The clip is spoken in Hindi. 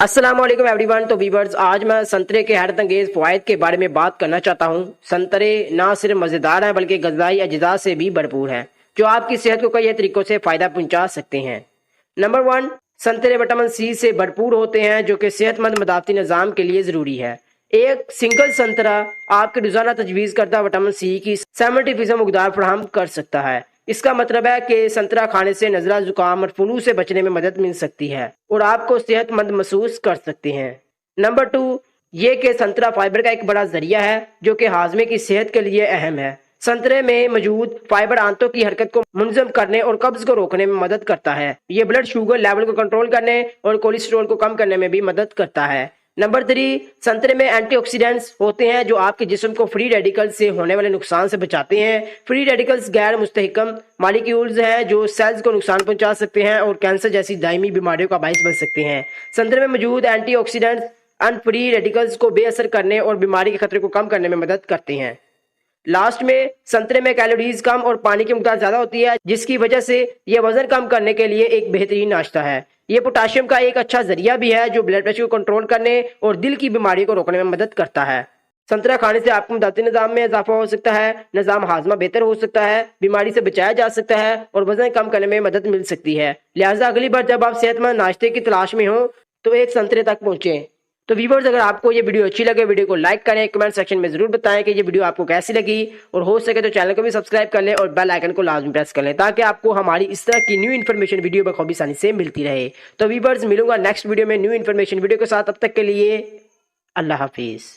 अस्सलाम वालेकुम एवरीवन। तो वीवर्स, आज मैं संतरे के हैरत अंगेज फ़वाइद के बारे में बात करना चाहता हूँ। संतरे ना सिर्फ मज़ेदार हैं बल्कि ग़िज़ाई अज्जा से भी भरपूर हैं जो आपकी सेहत को कई तरीक़ों से फ़ायदा पहुँचा सकते हैं। नंबर 1, संतरे विटामिन सी से भरपूर होते हैं जो कि सेहतमंद मदाफ़ती निज़ाम के लिए ज़रूरी है। एक सिंगल संतरा आपके रोज़ाना तजवीज़ करदा विटामिन सी की 70% मकदार फराहम कर सकता है। इसका मतलब है कि संतरा खाने से नज़ला, जुकाम और फ्लू से बचने में मदद मिल सकती है और आपको सेहतमंद महसूस कर सकते हैं। नंबर 2, ये कि संतरा फाइबर का एक बड़ा जरिया है जो कि हाजमे की सेहत के लिए अहम है। संतरे में मौजूद फाइबर आंतों की हरकत को मुनज़्ज़म करने और कब्ज को रोकने में मदद करता है। ये ब्लड शुगर लेवल को कंट्रोल करने और कोलेस्ट्रॉल को कम करने में भी मदद करता है। नंबर 3, संतरे में एंटीऑक्सीडेंट्स होते हैं जो आपके जिस्म को फ्री रेडिकल्स से होने वाले नुकसान से बचाते हैं। फ्री रेडिकल्स गैर मुस्तहकम मालिक्यूल्स हैं जो सेल्स को नुकसान पहुंचा सकते हैं और कैंसर जैसी दायमी बीमारियों का बायस बन सकते हैं। संतरे में मौजूद एंटीऑक्सीडेंट्स अनफ्री रेडिकल्स को बेअसर करने और बीमारी के खतरे को कम करने में मदद करते हैं। लास्ट में, संतरे में कैलोरीज कम और पानी की मिकदार ज्यादा होती है जिसकी वजह से यह वजन कम करने के लिए एक बेहतरीन नाश्ता है। ये पोटाशियम का एक अच्छा जरिया भी है जो ब्लड प्रेशर को कंट्रोल करने और दिल की बीमारी को रोकने में मदद करता है। संतरा खाने से आपके मदादी निज़ाम में इजाफा हो सकता है, निज़ाम हाजमा बेहतर हो सकता है, बीमारी से बचाया जा सकता है और वजन कम करने में मदद मिल सकती है। लिहाजा अगली बार जब आप सेहतमंद नाश्ते की तलाश में हो तो एक संतरे तक पहुंचे। तो व्यूवर्स, अगर आपको ये वीडियो अच्छी लगे, वीडियो को लाइक करें, कमेंट सेक्शन में जरूर बताएं कि ये वीडियो आपको कैसी लगी और हो सके तो चैनल को भी सब्सक्राइब कर लें और बेल आइकन को लाजमी प्रेस कर लें ताकि आपको हमारी इस तरह की न्यू इन्फॉर्मेशन वीडियो बखूबी आसानी से मिलती रहे। तो व्यूवर्स, मिलूंगा नेक्स्ट वीडियो में न्यू इन्फॉर्मेशन वीडियो के साथ। अब तक के लिए अल्लाह हाफिज़।